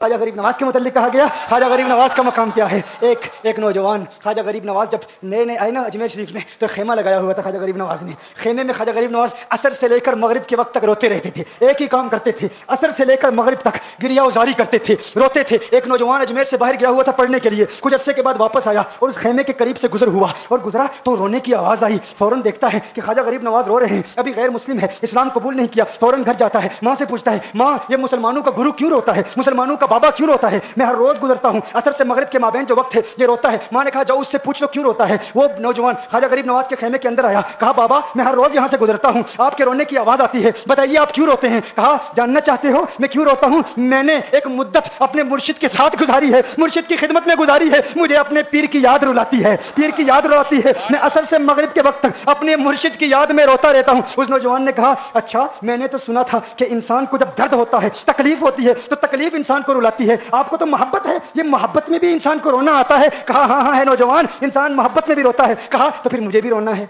خواجہ غریب نواز کے متعلق کہا گیا خواجہ غریب نواز کا مقام کیا ہے. ایک نوجوان خواجہ غریب نواز جب نئے آئے نا اجمیر شریف میں تو خیمہ لگایا ہوا تھا خواجہ غریب نواز نے. خیمے میں خواجہ غریب نواز عصر سے لے کر مغرب کے وقت تک روتے رہتے تھے. ایک ہی کام کرتے تھے, عصر سے لے کر مغرب تک گریہ وزاری کرتے تھے, روتے تھے. ایک نوجوان اجمیر سے باہر گیا ہوا تھا پڑھنے کے لیے, کچھ عرصے کے بعد واپس آیا اور اس خیمے کے قریب سے گزر ہوا اور گزرا تو رونے کی آواز آئی. فوراً دیکھتا ہے کہ خواجہ غریب نواز رو رہے ہیں, ابھی غیر مسلم ہے, اسلام قبول نہیں کیا. فوراً گھر جاتا ہے, ماں سے پوچھتا ہے, ماں یہ مسلمانوں کا گرو کیوں روتا ہے, مسلمانوں کا بابا کیوں روتا ہے؟ میں ہر روز گزرتا ہوں, عصر سے مغرب کے مابین جو وقت ہے یہ روتا ہے. ماں نے کہا جاؤ اس سے پوچھ لو کیوں روتا ہے. وہ نوجوان خواجہ غریب نواز کے خیمے کے اندر آیا, کہا بابا میں ہر روز یہاں سے گزرتا ہوں, آپ کے رونے کی آواز آتی ہے, بتائیے آپ کیوں روتے ہیں؟ کہا جاننا چاہتے ہو میں کیوں روتا ہوں؟ میں نے ایک مدت اپنے مرشد کے ساتھ گزاری ہے, مرشد کی خدمت میں گزاری ہے, مجھے اپنے پیر کی یاد رلاتی ہے, پیر کی یاد رلاتی ہے. میں عصر سے مغرب کے وقت تک اپنے مرشد کی یاد میں روتا رہتا ہوں. اس نوجوان نے کہا اچھا میں نے تو سنا تھا کہ انسان کو جب درد ہوتا ہے, تکلیف ہوتی ہے تو تکلیف انسان کو رلاتی ہے, آپ کو تو محبت ہے, یہ محبت میں بھی انسان کو رونا آتا ہے؟ کہا ہاں ہاں ہے نوجوان, انسان محبت میں بھی روتا ہے. کہا تو پھر مجھے بھی رونا ہے,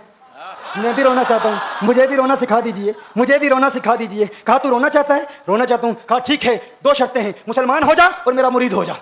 میں بھی رونا چاہتا ہوں, مجھے بھی رونا سکھا دیجئے, مجھے بھی رونا سکھا دیجئے. کہا تو رونا چاہتا ہے؟ رونا چاہتا ہوں. کہا ٹھیک ہے, دو شرطیں ہیں, مسلمان ہو جا اور میرا مرید ہو جا.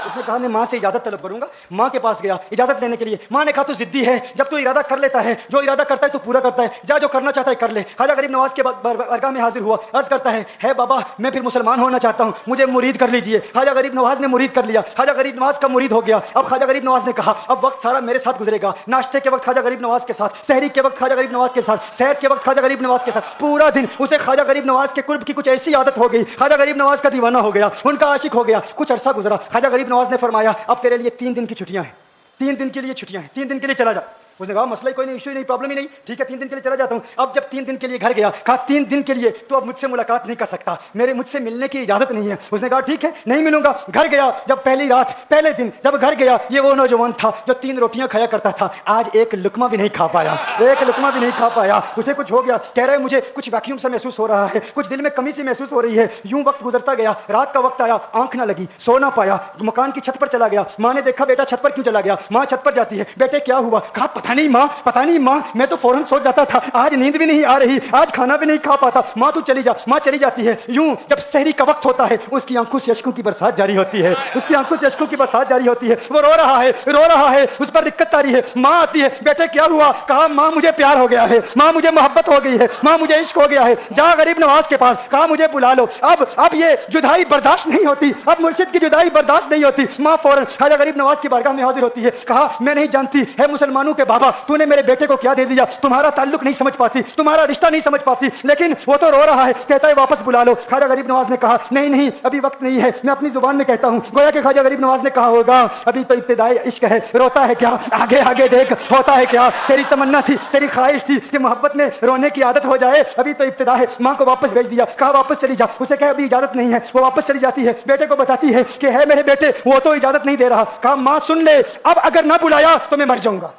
اس نے کہا میں ماں سے اجازت طلب کروں گا. ماں کے پاس گیا اجازت لینے کے لیے. ماں نے کہا تو ضدی ہے, جب تو ارادہ کر لیتا ہے, جو ارادہ کرتا ہے تو پورا کرتا ہے, جا جو کرنا چاہتا ہے کر لے. خواجہ غریب نواز کے بارگاہ میں حاضر ہوا, عرض کرتا ہے بابا میں پھر مسلمان ہونا چاہتا ہوں, مجھے مرید کر لیجئے. خواجہ غریب نواز نے مرید کر لیا, خواجہ غریب نواز کا مرید ہو گیا. اب خواجہ غریب نواز نے کہا اب وقت سارا میرے ساتھ گزرے گا, ناشتے کے وقت خواجہ غریب نواز کے ساتھ, سحری کے وقت خواجہ غریب نواز کے ساتھ, سحر کے وقت خواجہ غریب نواز کے ساتھ, پورا دن. اسے خواجہ غریب نواز کے قرب کی کچھ ایسی عادت ہو گئی, خواجہ غریب نواز کا دیوانہ ہو گیا, ان کا عاشق ہو گیا. کچھ عرصہ گزرا, خواجہ غریب نواز نے فرمایا اب تیرے لیے 3 دن کی چھٹیاں ہیں, 3 دن کے لیے چھٹیاں ہیں, 3 دن کے لیے چلا جا. اس نے کہا مسئلہ کوئی نہیں, ایشو ہی نہیں, پرابلم ہی نہیں, ٹھیک ہے 3 دن کے لیے چلا جاتا ہوں. اب جب 3 دن کے لیے گھر گیا, کہا 3 دن کے لیے تو اب مجھ سے ملاقات نہیں کر سکتا, مجھ سے ملنے کی اجازت نہیں ہے. اس نے کہا ٹھیک ہے نہیں ملوں گا. گھر گیا, جب پہلی رات پہلے دن جب گھر گیا, یہ وہ نوجوان تھا جو 3 روٹیاں کھایا کرتا تھا, آج ایک لقمہ بھی نہیں کھا پایا, ایک لقمہ بھی نہیں کھا پایا. اسے کچھ ہو گیا, کہہ رہے مجھے کچھ ویکیوم سا محسوس ہو رہا ہے, کچھ دل میں کمی سی محسوس ہو رہی ہے. یوں وقت گزرتا گیا, رات کا وقت آیا, آنکھ نہ لگی, سو نہ پایا, مکان کی چھت پر چلا گیا. ماں نے دیکھا بیٹا چھت پر کیوں چلا گیا؟ ماں چھت پر جاتی ہے, بیٹے کیا ہوا؟ کہا پتہ نہیں ماں میں تو فوراً سو جاتا تھا, آج نیند بھی نہیں آ رہی, آج کھانا بھی نہیں کھا پاتا. ماں تو چلی جا. ماں چلی جاتی ہے. یوں جب سحری کا وقت ہوتا ہے اس کی آنکھوں سے اشکوں کی برسات جاری ہوتی ہے, اس کی آنکھوں سے اشکوں کی برسات جاری ہوتی ہے. وہ رو رہا ہے, اس پر دقت آ رہی ہے. ماں آتی ہے, بیٹے کیا ہوا؟ کہا ماں مجھے پیار ہو گیا ہے, ماں مجھے محبت ہو گئی ہے, ماں مجھے عشق ہو گیا ہے. جا غریب نواز کے پاس, کہا مجھے بلا لو, اب یہ جدائی برداشت نہیں ہوتی, اب مرشد کی جدائی برداشت نہیں ہوتی. ماں فوراً خواجہ غریب نواز کی بارگاہ میں حاضر ہوتی ہے. کہا میں نہیں جانتی ہے مسلمانوں کے بابا, تو نے میرے بیٹے کو کیا دے دیا, تمہارا تعلق نہیں سمجھ پاتی, تمہارا رشتہ نہیں سمجھ پاتی, لیکن وہ تو رو رہا ہے, کہتا ہے واپس بلا لو. خواجہ غریب نواز نے کہا نہیں ابھی وقت نہیں ہے, میں اپنی زبان میں کہتا ہوں. گویا کہ خواجہ غریب نواز نے کہا ہوگا ابھی تو ابتدائی عشق ہے, روتا ہے کیا, آگے دیکھ ہوتا ہے کیا. تیری تمنا تھی, تیری خواہش تھی کہ محبت میں رونے کی عادت ہو جائے, ابھی تو ابتدا ہے. ماں کو واپس بھیج دیا, کہا واپس چلی جا. اسے کہا ابھی اجازت نہیں ہے, وہ واپس چلی جاتی ہے. بیٹے کو بتاتی ہے کہ ہے میرے بیٹے, وہ تو اجازت نہیں دے رہا. کہا ماں سن لے, اب اگر نہ بلایا تو میں مر جاؤں گا,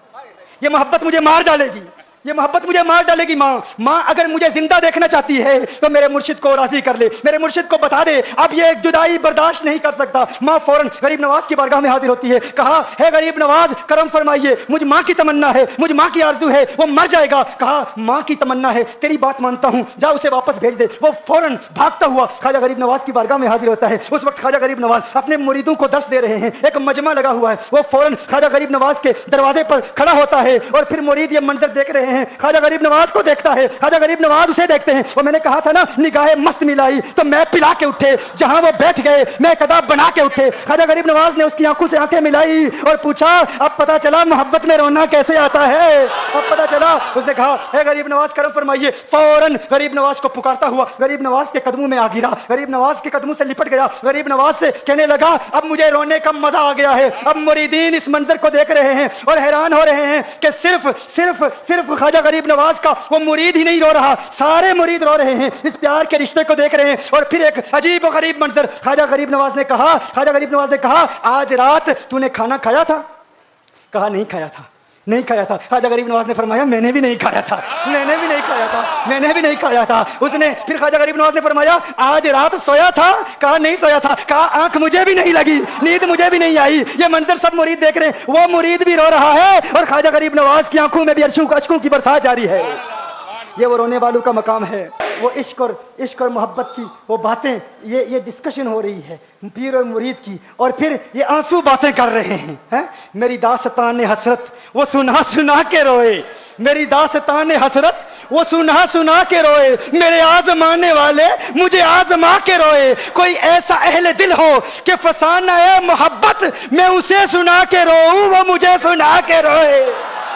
یہ محبت مجھے مار ڈالے گی, یہ محبت مجھے مار ڈالے گی. ماں اگر مجھے زندہ دیکھنا چاہتی ہے تو میرے مرشد کو راضی کر لے, میرے مرشد کو بتا دے اب یہ جدائی برداشت نہیں کر سکتا. ماں فوراً غریب نواز کی بارگاہ میں حاضر ہوتی ہے. کہا ہے غریب نواز کرم فرمائیے, مجھ ماں کی تمنا ہے, مجھ ماں کی آرزو ہے, وہ مر جائے گا. کہا ماں کی تمنا ہے, تیری بات مانتا ہوں, جا اسے واپس بھیج دے. وہ فوراً بھاگتا ہوا خواجہ غریب نواز کی بارگاہ میں حاضر ہوتا ہے. اس وقت خواجہ غریب نواز اپنے مریدوں کو درس دے رہے ہیں, ایک مجمع لگا ہوا ہے. وہ فوراً خواجہ غریب نواز کے دروازے پر کھڑا ہوتا ہے اور پھر مرید یہ منظر دیکھ رہے ہیں. خواجہ غریب نواز کو دیکھتا ہے, خواجہ غریب نواز اسے دیکھتے ہیں. وہ میں نے کہا تھا نا نگاہ مست ملائی تو میں پلا کے اٹھے, جہاں وہ بیٹھ گئے میں قدا بنا کے اٹھے. خواجہ غریب نواز نے اس کی آنکھوں سے آنکھیں ملائی اور پوچھا اب پتا چلا محبت میں رونا کیسے آتا ہے, اب پتا چلا. اس نے کہا اے غریب نواز کرم فرمائیے. فوراً غریب نواز کو پکارتا ہوا غریب نواز کے قدموں میں آ گرا, غریب نواز کے قدموں سے لپٹ گیا. غریب نواز سے کہنے لگا اب مجھے رونے کا مزہ آ گیا ہے. اب مریدین اس منظر کو دیکھ رہے ہیں اور حیران ہو رہے ہیں کہ صرف خواجہ غریب نواز کا وہ مرید ہی نہیں رو رہا, سارے مرید رو رہے ہیں, اس پیار کے رشتے کو دیکھ رہے ہیں. اور پھر ایک عجیب و غریب منظر, خواجہ غریب نواز نے کہا آج رات تو نے کھانا کھایا تھا؟ کہا نہیں کھایا تھا. خواجہ غریب نواز نے فرمایا میں نے بھی نہیں کھایا تھا. اس نے پھر خواجہ غریب نواز نے فرمایا آج رات سویا تھا؟ کہا نہیں سویا تھا. کہا آنکھ مجھے بھی نہیں لگی, نیند مجھے بھی نہیں آئی. یہ منظر سب مرید دیکھ رہے ہیں, وہ مرید بھی رو رہا ہے اور خواجہ غریب نواز کی آنکھوں میں بھی اشکوں کی برسات جاری ہے. یہ وہ رونے والوں کا مقام ہے. وہ عشق اور محبت کی وہ باتیں، یہ ڈسکشن ہو رہی ہے پیر اور مرید کی، اور پھر یہ آنسو باتیں کر رہے ہیں. میری داستان حسرت وہ سنا کے روئے، میری داستان حسرت وہ سنا کے روئے، میرے آزمانے والے مجھے آزما کے روئے. کوئی ایسا اہل دل ہو کہ فسانہ محبت میں اسے سنا کے روؤں، وہ مجھے سنا کے روئے.